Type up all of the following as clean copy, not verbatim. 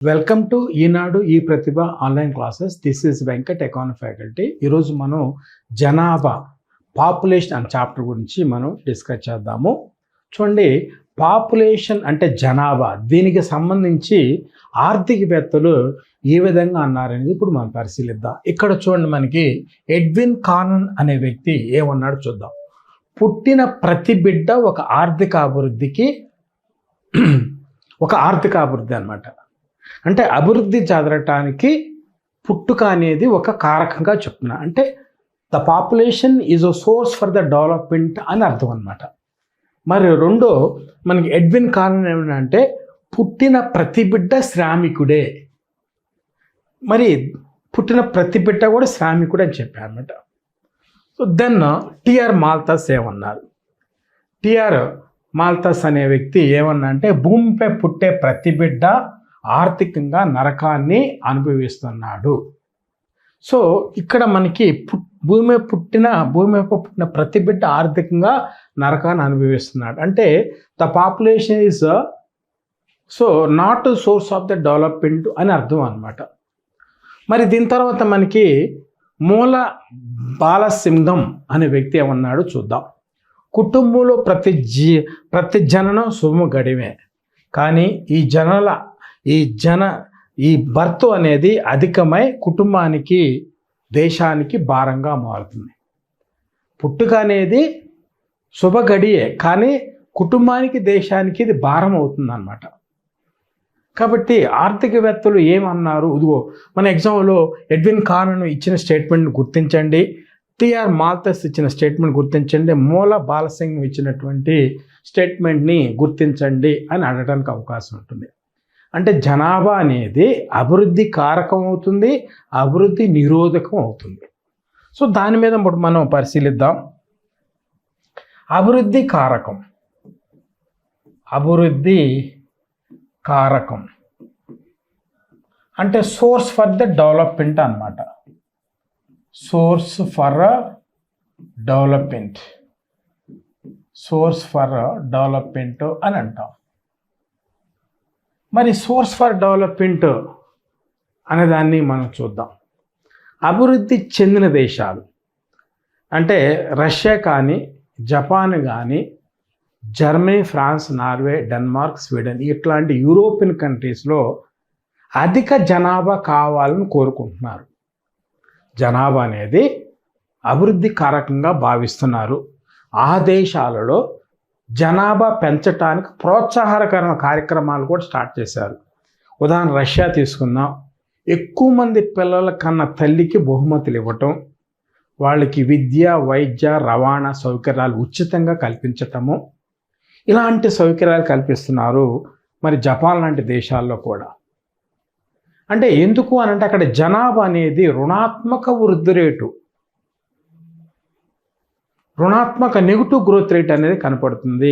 Welcome to Eenadu ఈ Pratibha online classes. This is Venkat, economy faculty. ఈరోజు మనం జనాభా పాపులేషన్ అనే చాప్టర్ గురించి మనం డిస్కస్ చేద్దాము. చూడండి, పాపులేషన్ అంటే జనాభా, దీనికి సంబంధించి ఆర్థికవేత్తలు ఏ విధంగా అన్నారనేది ఇప్పుడు మనం పరిశీలిద్దాం. ఇక్కడ చూడండి, మనకి ఎడ్విన్ కార్నన్ అనే వ్యక్తి ఏమన్నాడు చూద్దాం. పుట్టిన ప్రతి బిడ్డ ఒక ఆర్థిక అభివృద్ధికి అనమాట. అంటే అభివృద్ధి జరగటానికి పుట్టుక అనేది ఒక కారకంగా చెప్తున్నా. అంటే the population is a source for the development అని అర్థం అనమాట. మరి రెండో, మనకి ఎడ్విన్ కార్నన్ ఏమంటే పుట్టిన ప్రతి బిడ్డ శ్రామికుడే. మరి పుట్టిన ప్రతి బిడ్డ కూడా శ్రామికుడు అని చెప్పారన్నమాట. సో దెన్ టిఆర్ మాల్థస్ ఏమన్నారు. టిఆర్ మాల్థస్ అనే వ్యక్తి ఏమన్నా అంటే భూమిపై పుట్టే ప్రతి బిడ్డ ఆర్థికంగా నరకాన్ని అనుభవిస్తున్నాడు. సో ఇక్కడ మనకి భూమిపై పుట్టిన ప్రతి బిడ్డ ఆర్థికంగా నరకాన్ని అనుభవిస్తున్నాడు. అంటే the population is so not source of the development అని అర్థం అనమాట. మరి దీని తర్వాత మనకి మూల బాలసింగం అనే వ్యక్తి ఏమన్నాడు చూద్దాం. కుటుంబంలో ప్రతి జననం శుభము గడివే, కానీ ఈ బర్త్ అనేది అధికమై కుటుంబానికి దేశానికి భారంగా మారుతుంది. పుట్టుక అనేది శుభ గడియే, కానీ కుటుంబానికి దేశానికి ఇది భారం అవుతుంది అన్నమాట. కాబట్టి ఆర్థికవేత్తలు ఏమన్నారు, ఇదిగో మన ఎగ్జామ్లో ఎడ్విన్ కార్నన్ ఇచ్చిన స్టేట్మెంట్ని గుర్తించండి, టిఆర్ మాల్థస్ ఇచ్చిన స్టేట్మెంట్ గుర్తించండి, మూల బాలసింగ్ ఇచ్చినటువంటి స్టేట్మెంట్ని గుర్తించండి అని అడగడానికి అవకాశం ఉంటుంది. అంటే జనాభా అనేది అభివృద్ధి కారకం అవుతుంది, అభివృద్ధి నిరోధకం అవుతుంది. సో దాని మీద మనం పరిశీలిద్దాం. అభివృద్ధి కారకం అంటే సోర్స్ ఫర్ ద డెవలప్మెంట్ అన్నమాట. సోర్స్ ఫర్ డెవలప్మెంట్ అని అంటాం. మరి సోర్స్ ఫర్ డెవలప్మెంట్ అనేదాన్ని మనం చూద్దాం. అభివృద్ధి చెందిన దేశాలు అంటే రష్యా కానీ, జపాన్ కానీ, Germany, France, Norway, Denmark, Sweden ఇట్లాంటి యూరోపియన్ కంట్రీస్లో అధిక జనాభా కావాలని కోరుకుంటున్నారు. జనాభా అనేది అభివృద్ధి కారకంగా భావిస్తున్నారు. ఆ దేశాలలో జనాభా పెంచడానికి ప్రోత్సాహకరమైన కార్యక్రమాలు కూడా స్టార్ట్ చేశారు. ఉదాహరణ రష్యా తీసుకుందాం. ఎక్కువ మంది పిల్లల కన్నా తల్లికి బహుమతులు ఇవ్వటం, వాళ్ళకి విద్య, వైద్య, రవాణా సౌకర్యాలు ఉచితంగా కల్పించటము, ఇలాంటి సౌకర్యాలు కల్పిస్తున్నారు. మరి జపాన్ లాంటి దేశాల్లో కూడా. అంటే ఎందుకు అనంటే అక్కడ జనాభా అనేది రుణాత్మక వృద్ధి రేటు, నెగిటివ్ గ్రోత్ రేట్ అనేది కనపడుతుంది.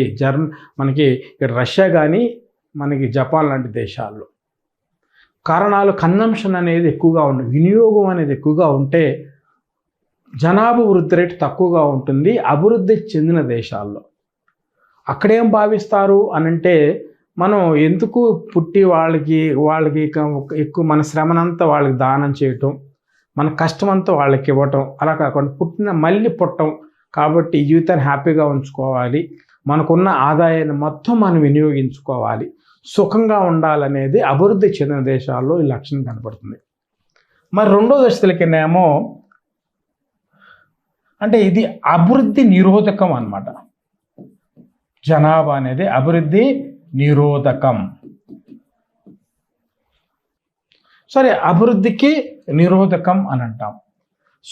మనకి ఇక్కడ రష్యా కానీ, మనకి జపాన్ లాంటి దేశాల్లో. కారణాలు కన్జంప్షన్ అనేది ఎక్కువగా ఉంటుంది, వినియోగం అనేది ఎక్కువగా ఉంటే జనాభా వృద్ధి రేటు తక్కువగా ఉంటుంది అభివృద్ధి చెందిన దేశాల్లో. అక్కడేం భావిస్తారు అనంటే మనం ఎందుకు పుట్టి వాళ్ళకి ఎక్కువ మన శ్రమనంతా వాళ్ళకి దానం చేయటం, మన కష్టమంతా వాళ్ళకి ఇవ్వటం, అలా కాకుండా మళ్ళీ పుట్టం కాబట్టి జీవితాన్ని హ్యాపీగా ఉంచుకోవాలి, మనకున్న ఆదాయాన్ని మొత్తం మనం వినియోగించుకోవాలి, సుఖంగా ఉండాలనేది అభివృద్ధి చెందిన దేశాల్లో ఈ లక్షణం కనపడుతుంది. మరి రెండో దశలకినేమో అంటే ఇది అభివృద్ధి నిరోధకం అన్నమాట. జనాభా అనేది అభివృద్ధి నిరోధకం. సరే, అభివృద్ధికి నిరోధకం అని అంటాం.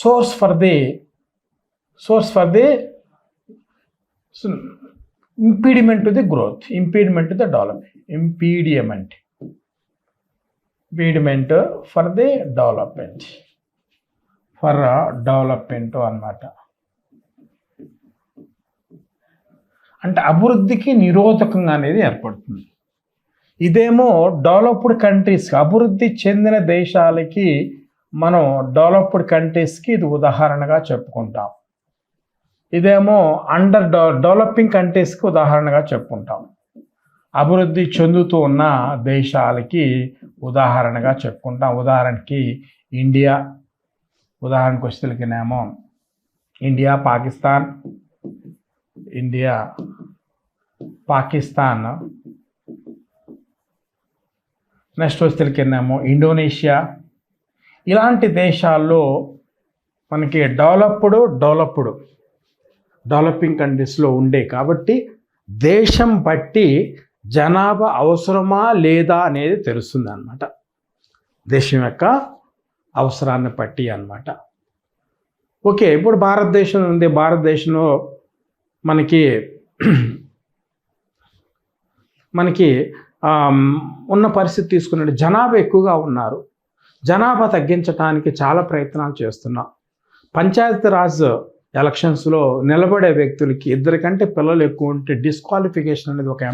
Source for the impediment to the growth, impediment to the development, impediment for the development అన్నమాట. అంటే అభివృద్ధికి నిరోధకంగా అనేది ఏర్పడుతుంది. ఇదేమో డెవలప్డ్ కంట్రీస్, అభివృద్ధి చెందిన దేశాలకి మనం డెవలప్డ్ కంట్రీస్కి ఇది ఉదాహరణగా చెప్పుకుంటాం. ఇదేమో డెవలపింగ్ కంట్రీస్కి ఉదాహరణగా చెప్పుకుంటాం. అభివృద్ధి చెందుతూ ఉన్న దేశాలకి ఉదాహరణగా చెప్పుకుంటాం. ఉదాహరణకి ఇండియా, ఉదాహరణకు వచ్చేసరికినేమో ఇండియా, పాకిస్తాన్, నెక్స్ట్ వచ్చేసరికినేమో ఇండోనేషియా. ఇలాంటి దేశాల్లో మనకి డెవలపింగ్ కంట్రీస్లో ఉండే కాబట్టి దేశం బట్టి జనాభా అవసరమా లేదా అనేది తెలుస్తుంది అన్నమాట. దేశం యొక్క అవసరాన్ని బట్టి అన్నమాట. ఓకే, ఇప్పుడు భారతదేశం ఉంది. భారతదేశంలో మనకి ఉన్న పరిస్థితి తీసుకున్నట్టు జనాభా ఎక్కువగా ఉన్నారు. జనాభా తగ్గించడానికి చాలా ప్రయత్నాలు చేస్తున్నాం. పంచాయతీరాజ్ ఎలక్షన్స్లో నిలబడే వ్యక్తులకి 2 కంటే పిల్లలు ఎక్కువ ఉంటే డిస్క్వాలిఫికేషన్ అనేది ఒక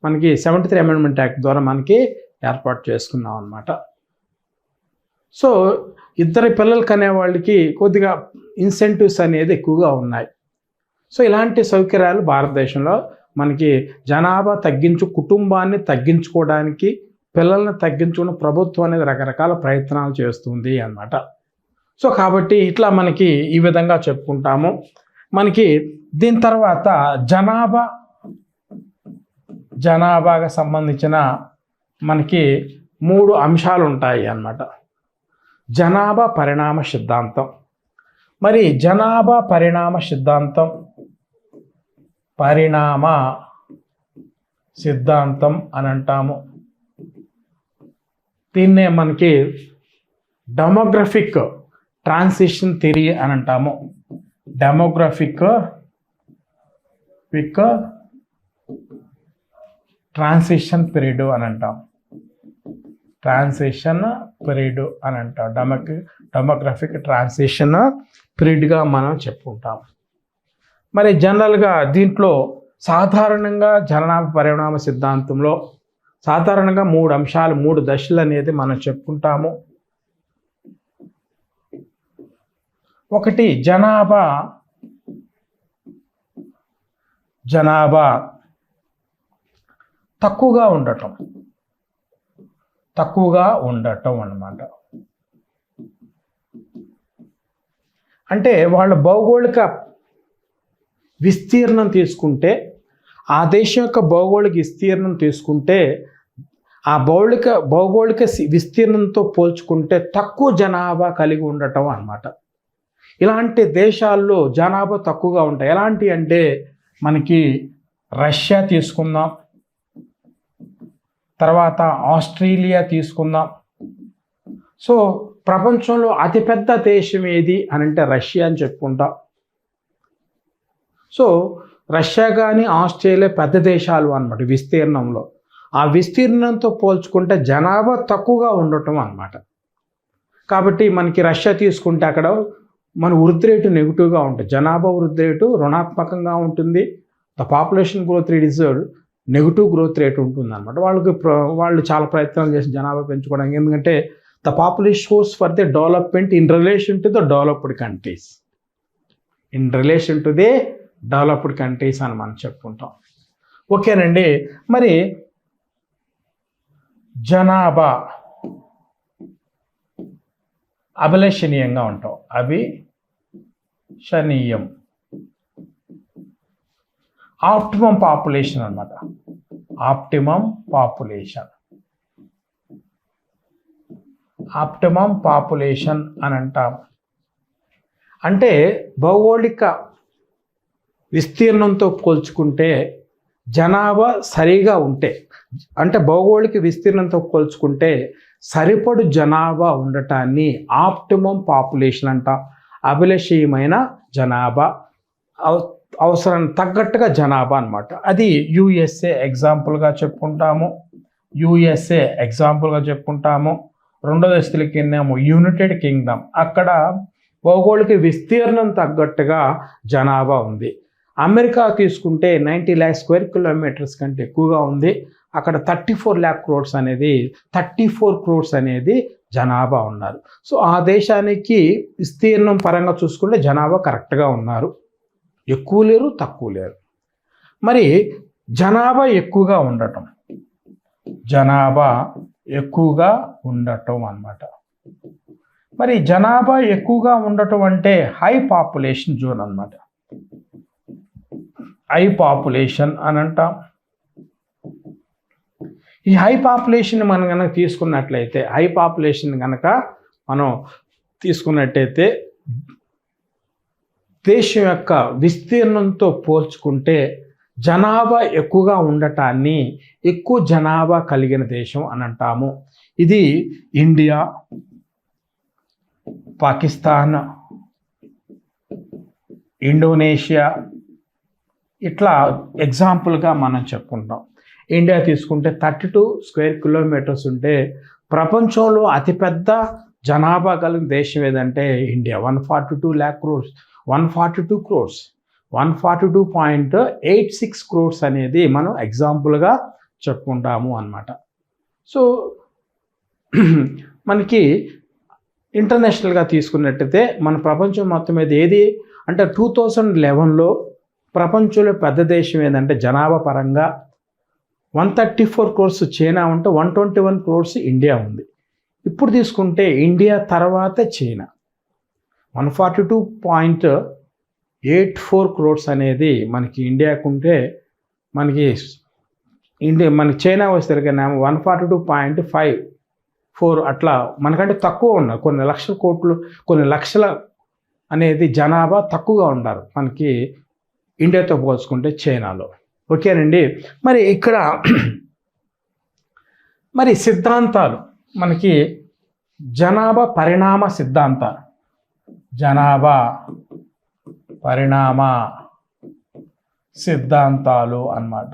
మనకి 73 అమెండ్మెంట్ యాక్ట్ ద్వారా మనకి ఏర్పాటు చేసుకున్నాం అన్నమాట. సో 2 పిల్లలు కనే వాళ్ళకి కొద్దిగా ఇన్సెంటివ్స్ అనేది ఎక్కువగా ఉన్నాయి. సో ఇలాంటి సౌకర్యాలు భారతదేశంలో మనకి జనాభా కుటుంబాన్ని తగ్గించుకోవడానికి, పిల్లల్ని తగ్గించుకున్న ప్రభుత్వం అనేది రకరకాల ప్రయత్నాలు చేస్తుంది అన్నమాట. సో కాబట్టి ఇట్లా మనకి ఈ విధంగా చెప్పుకుంటాము. మనకి దీని తర్వాత జనాభాగా సంబంధించిన మనకి 3 అంశాలు ఉంటాయి అన్నమాట. జనాభా పరిణామ సిద్ధాంతం. మరి జనాభా పరిణామ సిద్ధాంతం అని అంటాము. దీన్నే మనకి డెమోగ్రఫిక్ ట్రాన్సిషన్ థియరీ అని అంటాము. డెమోగ్రఫిక్ ట్రాన్సిషన్ పీరియడ్ అని అంటాం. డెమోగ్రఫిక్ ట్రాన్సిషన్ పీరియడ్గా మనం చెప్పుకుంటాం. మరి జనరల్గా దీంట్లో సాధారణంగా జనాభా పరిణామ సిద్ధాంతంలో సాధారణంగా 3 అంశాలు, 3 దశలు అనేది మనం చెప్పుకుంటాము. ఒకటి జనాభా తక్కువగా ఉండటం అన్నమాట. అంటే వాళ్ళ భౌగోళిక విస్తీర్ణం తీసుకుంటే, ఆ దేశం యొక్క భౌగోళిక విస్తీర్ణం తీసుకుంటే, ఆ భౌగోళిక విస్తీర్ణంతో పోల్చుకుంటే తక్కువ జనాభా కలిగి ఉండటం అన్నమాట. ఇలాంటి దేశాల్లో జనాభా తక్కువగా ఉంటాయి. ఎలాంటి అంటే మనకి రష్యా తీసుకుందాం, తర్వాత ఆస్ట్రేలియా తీసుకుందాం. సో ప్రపంచంలో అతిపెద్ద దేశం ఏది అని అంటే రష్యా అని చెప్పుకుంటాం. సో రష్యా కానీ ఆస్ట్రేలియా పెద్ద దేశాలు అన్నమాట విస్తీర్ణంలో. ఆ విస్తీర్ణంతో పోల్చుకుంటే జనాభా తక్కువగా ఉండటం అన్నమాట. కాబట్టి మనకి రష్యా తీసుకుంటే అక్కడ మన వృద్ధి రేటు నెగిటివ్గా ఉంటుంది. జనాభా వృద్ధి రేటు రుణాత్మకంగా ఉంటుంది. The population growth rate is negative growth rate ఉంటుంది అన్నమాట. వాళ్ళు చాలా ప్రయత్నాలు చేసి జనాభా పెంచుకోవడానికి. ఎందుకంటే the population shows for the development in relation to the developed countries. అని మనం చెప్పుకుంటాం. ఓకేనండి. మరి జనాభా అభిలషణీయంగా ఉంటాం. అభిలషణీయం ఆప్టిమం పాపులేషన్ అన్నమాట. ఆప్టిమం పాపులేషన్ అని అంటాం. అంటే భౌగోళిక విస్తీర్ణంతో పోల్చుకుంటే జనాభా సరిగా ఉంటే, అంటే భౌగోళిక విస్తీర్ణంతో పోల్చుకుంటే సరిపడు జనాభా ఉండటాన్ని ఆప్టిమం పాపులేషన్ అంటాం. అభిలషణీయమైన జనాభా, అవసరానికి తగ్గట్టుగా జనాభా అన్నమాట. అది యుఎస్ఏ ఎగ్జాంపుల్గా చెప్పుకుంటాము. రెండో దశలకేమో యునైటెడ్ కింగ్డమ్. అక్కడ భౌగోళిక విస్తీర్ణం తగ్గట్టుగా జనాభా ఉంది. అమెరికా తీసుకుంటే 90 lakh square kilometers కంటే ఎక్కువగా ఉంది. అక్కడ 34 crores అనేది జనాభా ఉన్నారు. సో ఆ దేశానికి విస్తీర్ణం పరంగా చూసుకుంటే జనాభా కరెక్ట్గా ఉన్నారు. ఎక్కువ లేరు, తక్కువ లేరు. మరి జనాభా ఎక్కువగా ఉండటం, జనాభా ఎక్కువగా ఉండటం అన్నమాట. మరి జనాభా ఎక్కువగా ఉండటం అంటే హై పాపులేషన్ జోన్ అన్నమాట. హై పాపులేషన్ అని అంటాం. ఈ హై పాపులేషన్ మనం కనుక తీసుకున్నట్లయితే, హై పాపులేషన్ కనుక మనం తీసుకున్నట్టయితే దేశం యొక్క విస్తీర్ణంతో పోల్చుకుంటే జనాభా ఎక్కువగా ఉండటాన్ని ఎక్కువ జనాభా కలిగిన దేశం అని అంటాము. ఇది ఇండియా, పాకిస్తాన్, ఇండోనేషియా ఇట్లా ఎగ్జాంపుల్గా మనం చెప్పుకుంటాం. ఇండియా తీసుకుంటే 32 స్క్వేర్ కిలోమీటర్స్ ఉంటే ప్రపంచంలో అతిపెద్ద జనాభా కలిగిన దేశం ఏదంటే ఇండియా. 142 crores 142.86 crores అనేది మనం ఎగ్జాంపుల్గా చెప్పుకుంటాము అన్నమాట. సో మనకి ఇంటర్నేషనల్గా తీసుకున్నట్టయితే మన ప్రపంచం మొత్తం మీద ఏది అంటే 2011లో ప్రపంచంలో పెద్ద దేశం ఏదంటే జనాభా పరంగా 134 crores చైనా ఉంటే 121 crores ఇండియా ఉంది. ఇప్పుడు తీసుకుంటే ఇండియా తర్వాత చైనా 142.84 crores అనేది మనకి ఇండియాకు ఉంటే మనకి చైనా వచ్చేసరికనేమో 142.54 అట్లా మనకంటే తక్కువ ఉన్నారు. కొన్ని లక్షల కోట్లు, కొన్ని లక్షల అనేది జనాభా తక్కువగా ఉన్నారు మనకి ఇండియాతో పోల్చుకుంటే చైనాలో. ఓకేనండి. మరి ఇక్కడ మరి సిద్ధాంతాలు మనకి జనాభా పరిణామ సిద్ధాంతాలు, జనాభా పరిణామ సిద్ధాంతాలు అన్నమాట.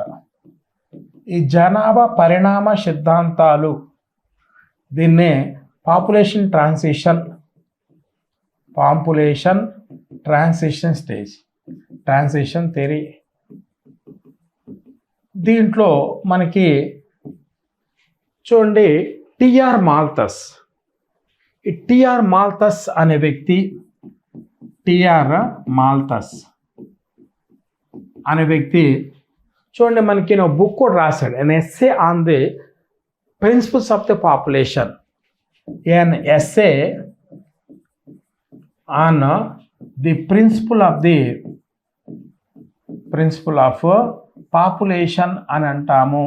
ఈ జనాభా పరిణామ సిద్ధాంతాలు దీన్నే population transition stage, transition theory. దీంట్లో మనకి చూడండి టిఆర్ మాల్థస్. ఈ టిఆర్ మాల్థస్ అనే వ్యక్తి, చూడండి మనకి బుక్ కూడా రాశాడు, an essay on the principles of the population, an essay on the principle of population అని అంటాము.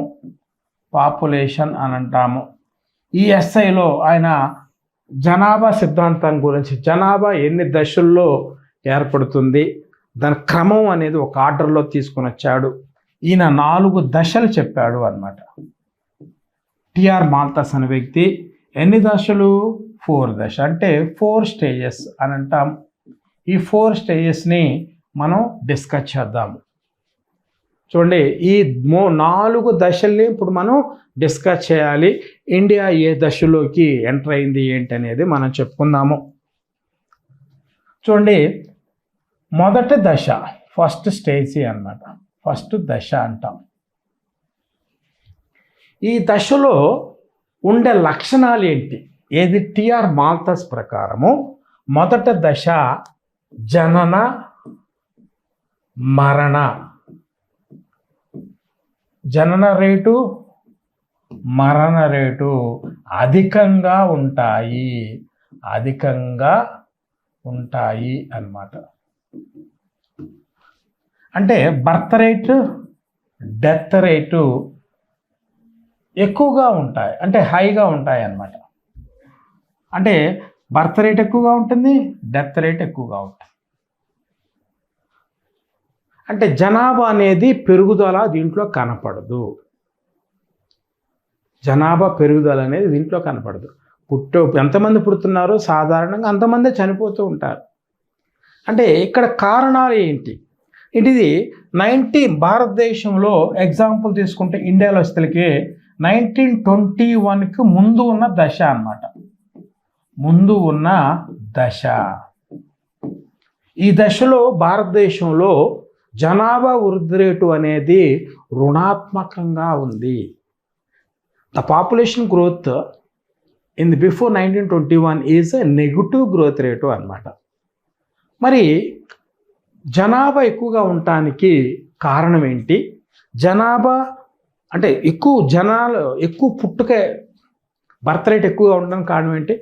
ఈ ఎస్ఐలో ఆయన జనాభా సిద్ధాంతం గురించి, జనాభా ఎన్ని దశల్లో ఏర్పడుతుంది, దాని క్రమం అనేది ఒక ఆర్డర్లో తీసుకొని వచ్చాడు. ఈయన 4 దశలు చెప్పాడు అన్నమాట. టిఆర్ మాల్థస్ అనే వ్యక్తి ఎన్ని దశలు? 4 దశ అంటే 4 స్టేజెస్ అని అంటాం. ఈ 4 స్టేజెస్ని మనం డిస్కస్ చేద్దాము. చూడండి ఈ 4 దశల్ని ఇప్పుడు మనం డిస్కస్ చేయాలి. ఇండియా ఏ దశలోకి ఎంటర్ అయింది ఏంటి అనేది మనం చెప్పుకుందాము. చూడండి మొదటి దశ ఫస్ట్ స్టేజ్ అన్నమాట, ఫస్ట్ దశ అంటాం. ఈ దశలో ఉండే లక్షణాలు ఏంటి? ఏది టిఆర్ మాల్థస్ ప్రకారము మొదటి దశ జనన మరణ, జనన రేటు మరణ రేటు అధికంగా ఉంటాయి అన్నమాట. అంటే బర్త్ రేటు డెత్ రేటు ఎక్కువగా ఉంటాయి, అంటే హైగా ఉంటాయి అన్నమాట. అంటే బర్త్ రేట్ ఎక్కువగా ఉంటుంది, డెత్ రేట్ ఎక్కువగా ఉంటుంది. అంటే జనాభా అనేది పెరుగుదల దీంట్లో కనపడదు, జనాభా పెరుగుదల అనేది దీంట్లో కనపడదు. ఎంతమంది పుడుతున్నారో సాధారణంగా అంతమందే చనిపోతూ ఉంటారు. అంటే ఇక్కడ కారణాలు ఏంటి? ఇది భారతదేశంలో ఎగ్జాంపుల్ తీసుకుంటే ఇండియాలో వచ్చేసరికి 1921కి ముందు ఉన్న దశ అన్నమాట, ముందు ఉన్న దశ. ఈ దశలో భారతదేశంలో జనాభా వృద్ధి రేటు అనేది రుణాత్మకంగా ఉంది. The population growth in before 1921 is a negative growth rate అన్నమాట. మరి జనాభా ఎక్కువగా ఉండటానికి కారణం ఏంటి? జనాభా అంటే ఎక్కువ జనాలు ఎక్కువ పుట్టుక బర్త్ రేట్ ఎక్కువగా ఉండడానికి కారణం ఏంటి,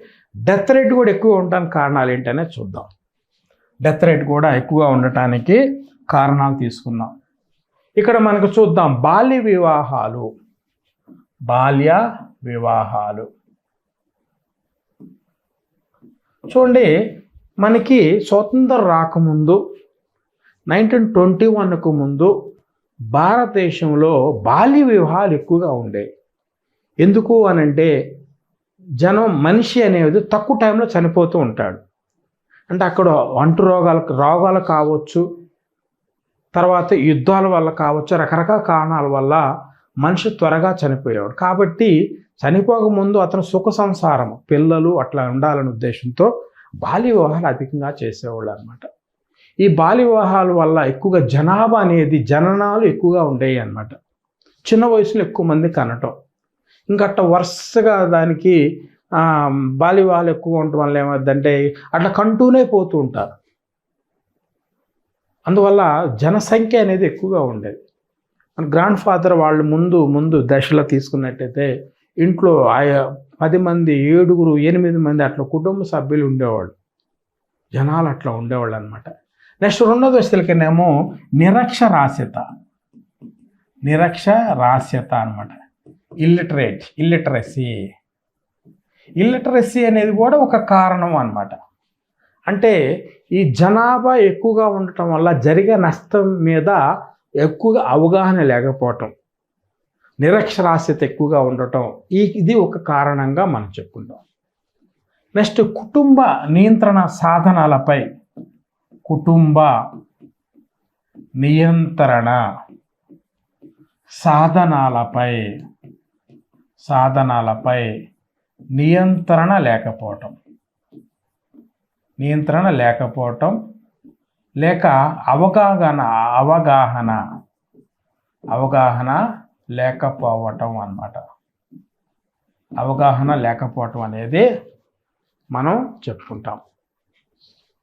డెత్ రేట్ కూడా ఎక్కువ ఉండడానికి కారణాలు ఏంటనే చూద్దాం. డెత్ రేట్ కూడా ఎక్కువగా ఉండటానికి కారణాలు తీసుకుందాం. ఇక్కడ మనకు చూద్దాం బాల్య వివాహాలు. చూడండి, మనకి స్వతంత్రం రాకముందు 1921కు ముందు భారతదేశంలో బాల్య వివాహాలు ఎక్కువగా ఉండేవి. ఎందుకు అనంటే మనిషి అనేది తక్కువ టైంలో చనిపోతూ ఉంటాడు. అంటే అక్కడ అంటు రోగాలు కావచ్చు, తర్వాత యుద్ధాల వల్ల కావచ్చు, రకరకాల కారణాల వల్ల మనిషి త్వరగా చనిపోయేవాడు. కాబట్టి చనిపోకముందు అతను సుఖ సంసారం, పిల్లలు అట్లా ఉండాలనే ఉద్దేశంతో బాల్య వివాహాలు అధికంగా చేసేవాళ్ళు అనమాట. ఈ బాల్య వివాహాల వల్ల ఎక్కువగా జనాభా అనేది జననాలు ఎక్కువగా ఉండేవి అనమాట. చిన్న వయసులో ఎక్కువ మంది కనటం, ఇంకట్ట వరుసగా దానికి బాల్య వివాహాలు ఎక్కువ ఉండటం వల్ల ఏమవుతుందంటే అట్లా కంటూనే పోతూ ఉంటారు. అందువల్ల జనసంఖ్య అనేది ఎక్కువగా ఉండేది. మన గ్రాండ్ ఫాదర్ వాళ్ళు ముందు దశలో తీసుకున్నట్టయితే ఇంట్లో 10 మంది, 7, 8 మంది అట్లా కుటుంబ సభ్యులు ఉండేవాళ్ళు, జనాలు అట్లా ఉండేవాళ్ళు అనమాట. నెక్స్ట్ రెండో దశలకేమో నిరక్షరాస్యత అనమాట. ఇల్లిటరసీ అనేది కూడా ఒక కారణం అన్నమాట. అంటే ఈ జనాభా ఎక్కువగా ఉండటం వల్ల జరిగే నష్టం మీద ఎక్కువగా అవగాహన లేకపోవటం, నిరక్షరాస్యత ఎక్కువగా ఉండటం, ఇది ఒక కారణంగా మనం చెప్పుకుంటాం. నెక్స్ట్ కుటుంబ నియంత్రణ సాధనాలపై నియంత్రణ లేకపోవటం లేక అవగాహన లేకపోవటం అన్నమాట. అవగాహన లేకపోవటం అనేది మనం చెప్పుకుంటాం.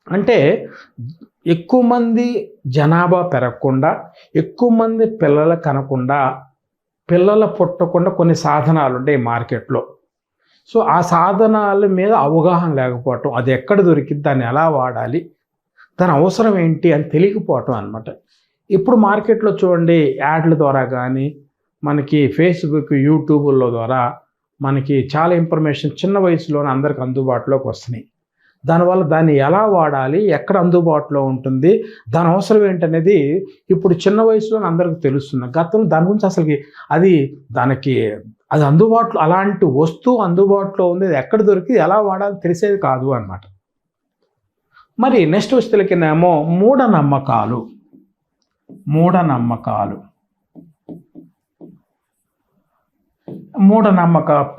అంటే ఎక్కువ మంది జనాభా పెరగకుండా, ఎక్కువ మంది పిల్లలు కనకుండా, పిల్లలు పుట్టకుండా కొన్ని సాధనాలు ఉంటాయి మార్కెట్లో. సో ఆ సాధనాల మీద అవగాహన లేకపోవటం, అది ఎక్కడ దొరికింది, దాన్ని ఎలా వాడాలి, దాని అవసరం ఏంటి అని తెలియకపోవటం అనమాట. ఇప్పుడు మార్కెట్లో చూడండి, యాడ్ల ద్వారా కానీ మనకి ఫేస్బుక్, యూట్యూబ్ల ద్వారా మనకి చాలా ఇన్ఫర్మేషన్ చిన్న వయసులోనే అందరికి అందుబాటులోకి వస్తున్నాయి. దానివల్ల దాన్ని ఎలా వాడాలి, ఎక్కడ అందుబాటులో ఉంటుంది, దాని అవసరం ఏంటనేది ఇప్పుడు చిన్న వయసులోనే అందరికీ తెలుస్తుంది. గతంలో దాని గురించి అసలుకి అది అందుబాటులో, అలాంటి వస్తువు అందుబాటులో ఉంది, అది ఎక్కడ దొరికి ఎలా వాడాలి తెలిసేది కాదు అన్నమాట. మరి నెక్స్ట్ వస్తువులకినేమో మూఢనమ్మకాలు.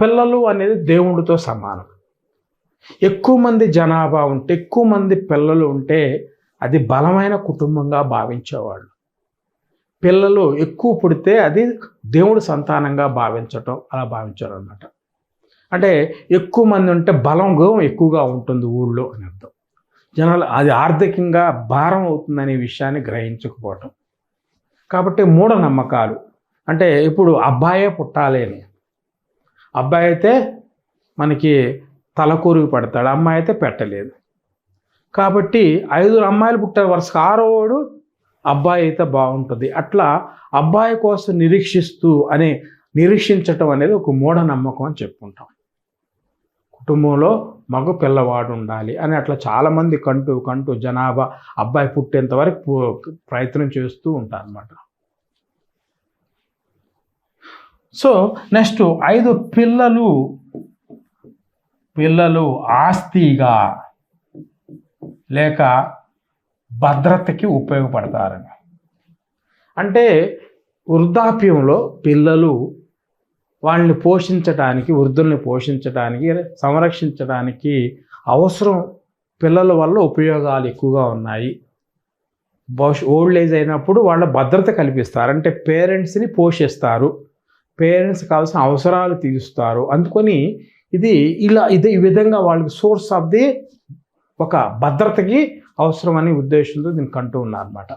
పిల్లలు అనేది దేవుడితో సమానం. ఎక్కువ మంది జనాభా ఉంటే, ఎక్కువ మంది పిల్లలు ఉంటే అది బలమైన కుటుంబంగా భావించేవాళ్ళు. పిల్లలు ఎక్కువ పుడితే అది దేవుడి సంతానంగా అలా భావించారు అనమాట. అంటే ఎక్కువ మంది ఉంటే బలం ఎక్కువగా ఉంటుంది ఊళ్ళో అని అర్థం. జనాలు అది ఆర్థికంగా భారం అవుతుందనే విషయాన్ని గ్రహించకపోవటం. కాబట్టి మూఢనమ్మకాలు అంటే ఇప్పుడు అబ్బాయే పుట్టాలి అని, అబ్బాయి అయితే మనకి తలకూరుకు పడతాడు, అమ్మాయి అయితే పెట్టలేదు. కాబట్టి 5 అమ్మాయిలు పుట్టారు, వరుసగా 6వ అబ్బాయి అయితే బాగుంటుంది. అట్లా అబ్బాయి కోసం నిరీక్షించటం అనేది ఒక మూఢనమ్మకం అని చెప్పుకుంటాం. కుటుంబంలో మగ పిల్లవాడు ఉండాలి అని అట్లా చాలామంది కంటూ జనాభా అబ్బాయి పుట్టేంత వరకు ప్రయత్నం చేస్తూ ఉంటారు అన్నమాట. సో నెక్స్ట్ 5 పిల్లలు ఆస్తిగా లేక భద్రతకి ఉపయోగపడతారని. అంటే వృద్ధాప్యంలో పిల్లలు వాళ్ళని పోషించడానికి, వృద్ధుల్ని పోషించడానికి, సంరక్షించడానికి అవసరం, పిల్లల వల్ల ఉపయోగాలు ఎక్కువగా ఉన్నాయి. ఓల్డ్ ఏజ్ అయినప్పుడు వాళ్ళ భద్రత కల్పిస్తారు, అంటే పేరెంట్స్ని పోషిస్తారు, పేరెంట్స్ కావాల్సిన అవసరాలు తీరుస్తారు. అందుకని ఈ విధంగా వాళ్ళకి సోర్స్ ఆఫ్ ది ఒక భద్రతకి అవసరమనే ఉద్దేశంతో దీన్ని కంటూ ఉన్నారన్నమాట.